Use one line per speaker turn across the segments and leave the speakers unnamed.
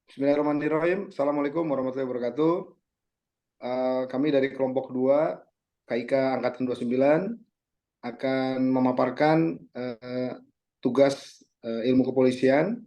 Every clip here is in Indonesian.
Bismillahirrahmanirrahim. Assalamualaikum warahmatullahi wabarakatuh. Kami dari kelompok 2 KIK Angkatan 29 akan memaparkan tugas ilmu kepolisian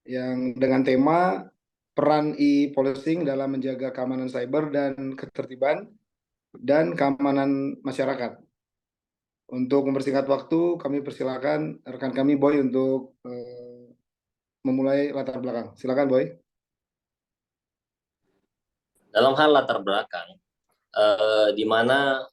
yang dengan tema peran e-policing dalam menjaga keamanan cyber dan ketertiban dan keamanan masyarakat. Untuk mempersingkat waktu, kami persilakan rekan kami Boy untuk memulai latar belakang. Silakan Boy.
Dalam hal latar belakang, di mana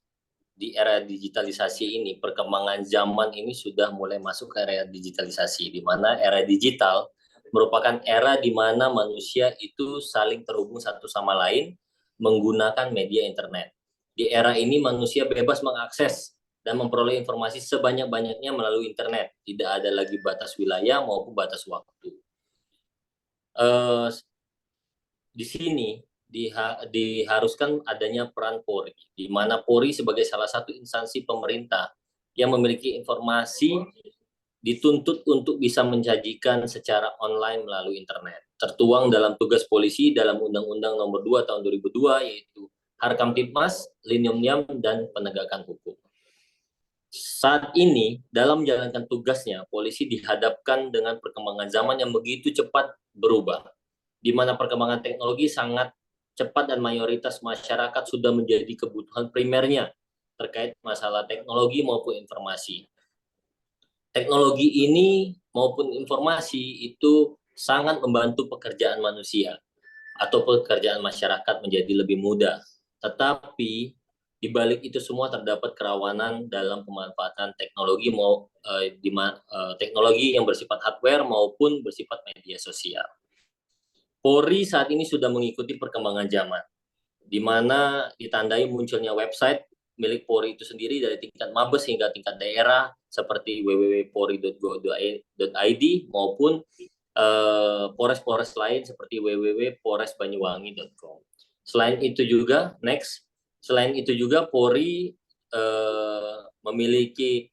di era digitalisasi ini, perkembangan zaman ini sudah mulai masuk ke era digitalisasi, di mana era digital merupakan era di mana manusia itu saling terhubung satu sama lain menggunakan media internet. Di era ini manusia bebas mengakses dan memperoleh informasi sebanyak-banyaknya melalui internet. Tidak ada lagi batas wilayah maupun batas waktu. Di sini diharuskan adanya peran Polri, di mana Polri sebagai salah satu instansi pemerintah yang memiliki informasi dituntut untuk bisa menjanjikan secara online melalui internet. Tertuang dalam tugas polisi dalam Undang-Undang Nomor 2 Tahun 2002, yaitu Harkamtibmas, Linium dan penegakan hukum. Saat ini, dalam menjalankan tugasnya, polisi dihadapkan dengan perkembangan zaman yang begitu cepat berubah, di mana perkembangan teknologi sangat cepat dan mayoritas masyarakat sudah menjadi kebutuhan primernya terkait masalah teknologi maupun informasi. Teknologi ini maupun informasi itu sangat membantu pekerjaan manusia atau pekerjaan masyarakat menjadi lebih mudah. Tetapi di balik itu semua terdapat kerawanan dalam pemanfaatan teknologi teknologi yang bersifat hardware maupun bersifat media sosial. Polri saat ini sudah mengikuti perkembangan zaman, di mana ditandai munculnya website milik Polri itu sendiri dari tingkat Mabes hingga tingkat daerah seperti www.polri.go.id maupun polres-polres lain seperti www.polresbanyuwangi.com. Selain itu juga Polri memiliki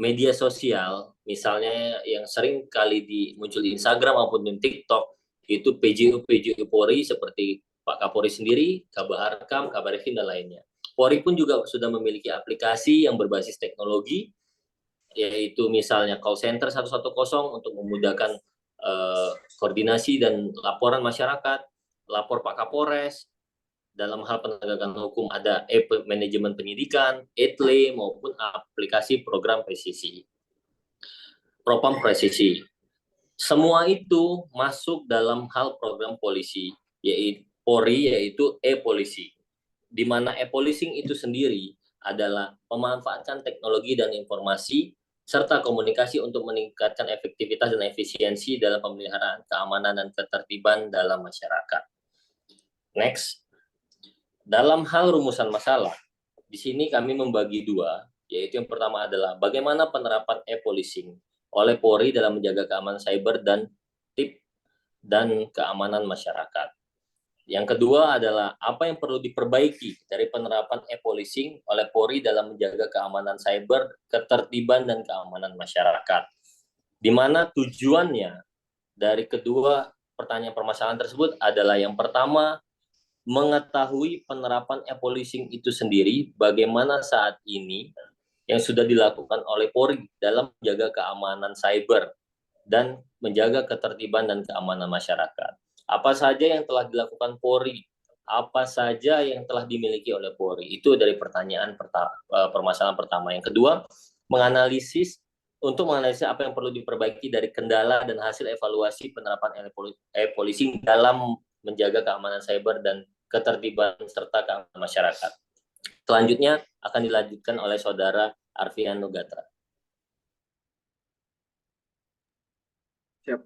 media sosial, misalnya yang sering kali muncul di Instagram maupun di TikTok, itu PJU Polri seperti Pak Kapolri sendiri, Kabar Harkam, Kabar Eskrim, dan lainnya. Polri pun juga sudah memiliki aplikasi yang berbasis teknologi, yaitu misalnya call center 110 untuk memudahkan koordinasi dan laporan masyarakat, lapor Pak Kapolres. Dalam hal penegakan hukum ada manajemen penyidikan, ETLE, maupun aplikasi program presisi. Propam presisi. Semua itu masuk dalam hal program polisi, yaitu Polri, yaitu e-polisi. Di mana e-policing itu sendiri adalah memanfaatkan teknologi dan informasi serta komunikasi untuk meningkatkan efektivitas dan efisiensi dalam pemeliharaan keamanan dan ketertiban dalam masyarakat. Next, dalam hal rumusan masalah, di sini kami membagi dua, yaitu yang pertama adalah bagaimana penerapan e-policing oleh Polri dalam menjaga keamanan cyber dan keamanan masyarakat. Yang kedua adalah apa yang perlu diperbaiki dari penerapan e-policing oleh Polri dalam menjaga keamanan cyber, ketertiban, dan keamanan masyarakat. Di mana tujuannya dari kedua pertanyaan permasalahan tersebut adalah yang pertama, mengetahui penerapan e-policing itu sendiri, bagaimana saat ini yang sudah dilakukan oleh Polri dalam menjaga keamanan cyber dan menjaga ketertiban dan keamanan masyarakat. Apa saja yang telah dilakukan Polri, apa saja yang telah dimiliki oleh Polri, itu dari permasalahan pertama. Yang kedua, menganalisis apa yang perlu diperbaiki dari kendala dan hasil evaluasi penerapan e-policing dalam menjaga keamanan cyber dan ketertiban serta keamanan masyarakat. Selanjutnya akan dilanjutkan oleh Saudara Arfian Nugatra.
Siap.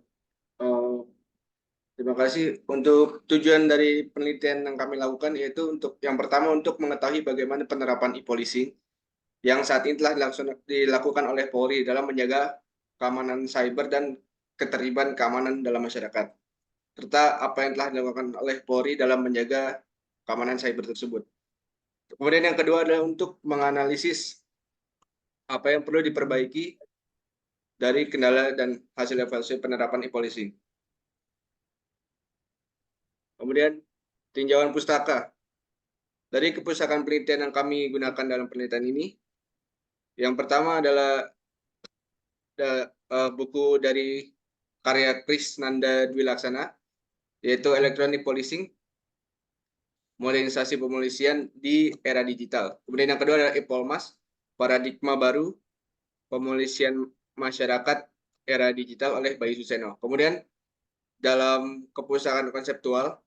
Terima kasih. Untuk tujuan dari penelitian yang kami lakukan yaitu untuk yang pertama untuk mengetahui bagaimana penerapan e-policing yang saat ini telah dilakukan oleh Polri dalam menjaga keamanan cyber dan ketertiban keamanan dalam masyarakat, serta apa yang telah dilakukan oleh Polri dalam menjaga keamanan cyber tersebut. Kemudian yang kedua adalah untuk menganalisis apa yang perlu diperbaiki dari kendala dan hasil evaluasi penerapan e-policing. Kemudian tinjauan pustaka. Dari kepustakaan penelitian yang kami gunakan dalam penelitian ini, yang pertama adalah buku dari karya Kris Nanda Dwi Laksana, yaitu Electronic Policing, modernisasi pemolisian di era digital. Kemudian yang kedua adalah e-Polmas, paradigma baru pemolisian masyarakat era digital oleh Bayu Suseno. Kemudian dalam kepustakaan konseptual,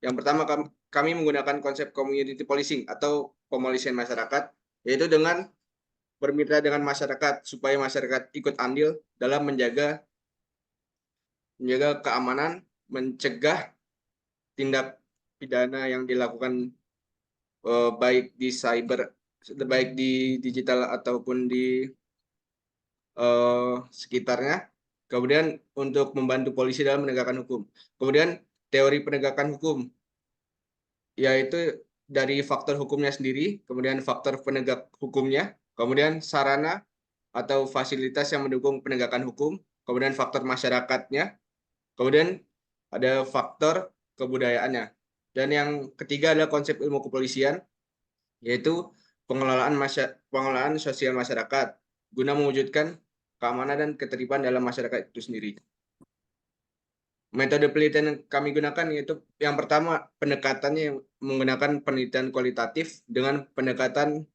yang pertama kami menggunakan konsep community policing atau pemolisian masyarakat, yaitu dengan bermitra dengan masyarakat supaya masyarakat ikut andil dalam menjaga keamanan, mencegah tindak pidana yang dilakukan baik di cyber, baik di digital ataupun di sekitarnya. Kemudian untuk membantu polisi dalam menegakkan hukum. Kemudian teori penegakan hukum, yaitu dari faktor hukumnya sendiri, kemudian faktor penegak hukumnya, kemudian sarana atau fasilitas yang mendukung penegakan hukum, kemudian faktor masyarakatnya, kemudian ada faktor kebudayaannya. Dan yang ketiga adalah konsep ilmu kepolisian, yaitu pengelolaan sosial masyarakat guna mewujudkan keamanan dan ketertiban dalam masyarakat itu sendiri. Metode penelitian yang kami gunakan yaitu yang pertama pendekatannya yang menggunakan penelitian kualitatif dengan pendekatan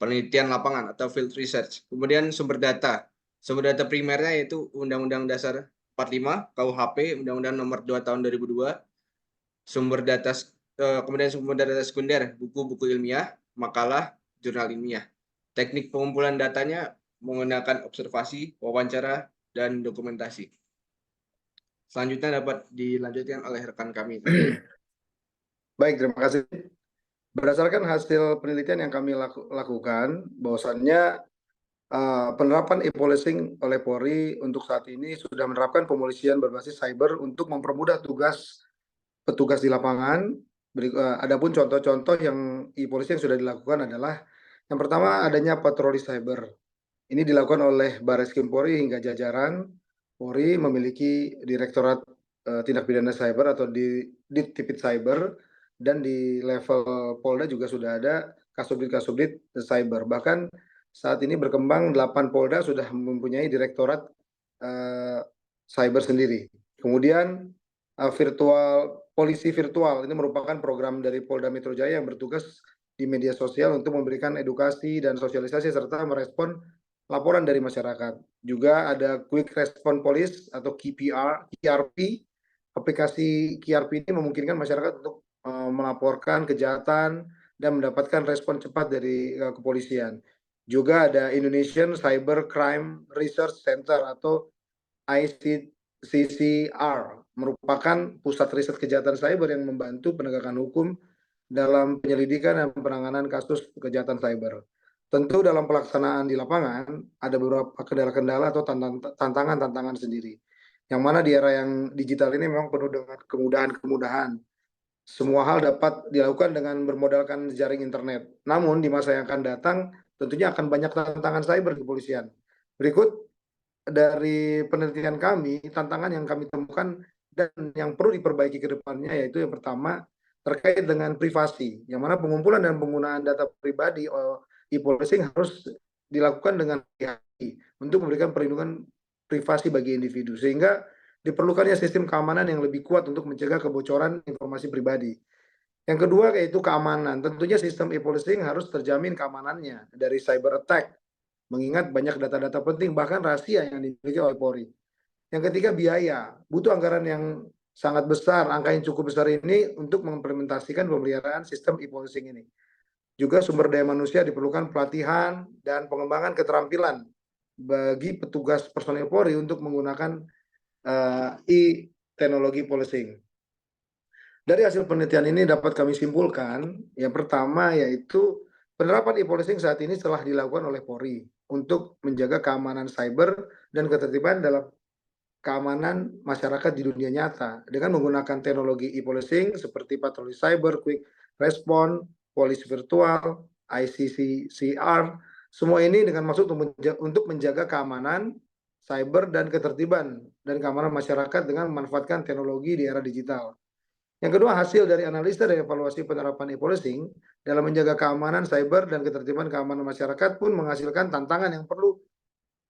penelitian lapangan atau field research. Kemudian sumber data. Sumber data primernya yaitu Undang-Undang Dasar 45, KUHP, Undang-Undang Nomor 2 Tahun 2002. Kemudian sumber data sekunder, buku-buku ilmiah, makalah, jurnal ilmiah. Teknik pengumpulan datanya menggunakan observasi, wawancara, dan dokumentasi. Selanjutnya dapat dilanjutkan oleh rekan kami.
Baik, terima kasih. Berdasarkan hasil penelitian yang kami lakukan, bahwasannya penerapan e-policing oleh Polri untuk saat ini sudah menerapkan pemolisian berbasis cyber untuk mempermudah tugas petugas di lapangan. Adapun contoh-contoh yang e-policing yang sudah dilakukan adalah yang pertama adanya patroli cyber. Ini dilakukan oleh Barreskrim Polri hingga jajaran Polri memiliki Direktorat Tindak Pidana Cyber atau di Ditipid Cyber, dan di level Polda juga sudah ada Kasubdit Cyber. Bahkan saat ini berkembang 8 Polda sudah mempunyai Direktorat Cyber sendiri. Kemudian polisi virtual ini merupakan program dari Polda Metro Jaya yang bertugas di media sosial untuk memberikan edukasi dan sosialisasi serta merespon laporan dari masyarakat. Juga ada Quick Response Police atau QRP. Aplikasi QRP ini memungkinkan masyarakat untuk melaporkan kejahatan dan mendapatkan respon cepat dari kepolisian. Juga ada Indonesian Cyber Crime Research Center atau ICCR, merupakan pusat riset kejahatan cyber yang membantu penegakan hukum dalam penyelidikan dan penanganan kasus kejahatan cyber. Tentu dalam pelaksanaan di lapangan ada beberapa kendala-kendala atau tantangan-tantangan sendiri. Yang mana di era yang digital ini memang penuh dengan kemudahan-kemudahan. Semua hal dapat dilakukan dengan bermodalkan jaring internet. Namun di masa yang akan datang tentunya akan banyak tantangan cyber di kepolisian. Berikut dari penelitian kami, tantangan yang kami temukan dan yang perlu diperbaiki ke depannya, yaitu yang pertama terkait dengan privasi, yang mana pengumpulan dan penggunaan data pribadi e-policing harus dilakukan dengan hati-hati untuk memberikan perlindungan privasi bagi individu, sehingga diperlukannya sistem keamanan yang lebih kuat untuk mencegah kebocoran informasi pribadi. Yang kedua yaitu keamanan. Tentunya sistem e-policing harus terjamin keamanannya dari cyber attack, mengingat banyak data-data penting bahkan rahasia yang dimiliki oleh Polri. Yang ketiga biaya, butuh anggaran yang sangat besar, angka yang cukup besar ini untuk mengimplementasikan pemeliharaan sistem e-policing ini. Juga sumber daya manusia diperlukan pelatihan dan pengembangan keterampilan bagi petugas personil Polri untuk menggunakan e-teknologi policing. Dari hasil penelitian ini dapat kami simpulkan, yang pertama yaitu penerapan e-policing saat ini telah dilakukan oleh Polri untuk menjaga keamanan cyber dan ketertiban dalam keamanan masyarakat di dunia nyata dengan menggunakan teknologi e-policing seperti patroli cyber, quick response, polisi virtual, ICCR. Semua ini dengan maksud untuk menjaga keamanan cyber dan ketertiban dan keamanan masyarakat dengan memanfaatkan teknologi di era digital. Yang kedua, hasil dari analisa dan evaluasi penerapan e-policing dalam menjaga keamanan cyber dan ketertiban keamanan masyarakat pun menghasilkan tantangan yang perlu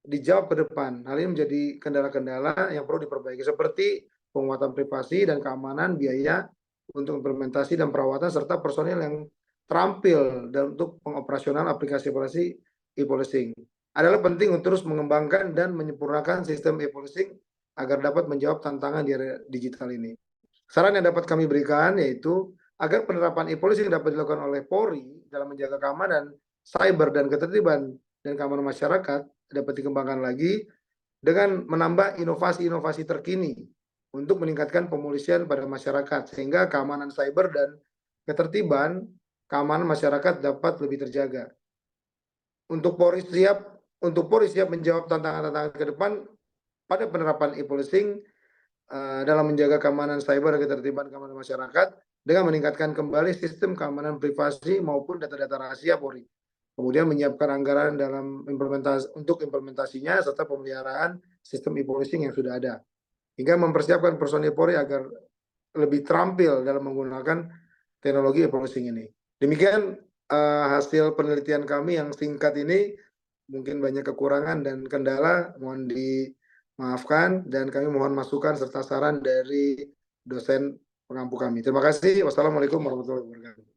dijawab ke depan. Hal ini menjadi kendala-kendala yang perlu diperbaiki seperti penguatan privasi dan keamanan, biaya untuk implementasi dan perawatan, serta personil yang terampil dan untuk pengoperasional aplikasi-aplikasi e-policing. Adalah penting untuk terus mengembangkan dan menyempurnakan sistem e-policing agar dapat menjawab tantangan di era digital ini. Saran yang dapat kami berikan yaitu agar penerapan e-policing dapat dilakukan oleh Polri dalam menjaga keamanan cyber dan ketertiban dan keamanan masyarakat dapat dikembangkan lagi dengan menambah inovasi-inovasi terkini untuk meningkatkan pemulihan pada masyarakat sehingga keamanan cyber dan ketertiban keamanan masyarakat dapat lebih terjaga. Untuk Polri siap menjawab tantangan-tantangan ke depan pada penerapan e-policing dalam menjaga keamanan cyber dan ketertiban keamanan masyarakat dengan meningkatkan kembali sistem keamanan privasi maupun data-data rahasia Polri. Kemudian menyiapkan anggaran dalam implementasinya serta pemeliharaan sistem e-policing yang sudah ada. Hingga mempersiapkan personil Polri agar lebih terampil dalam menggunakan teknologi e-policing ini. Demikian hasil penelitian kami yang singkat ini, mungkin banyak kekurangan dan kendala, mohon dimaafkan, dan kami mohon masukan serta saran dari dosen pengampu kami. Terima kasih. Wassalamualaikum warahmatullahi wabarakatuh.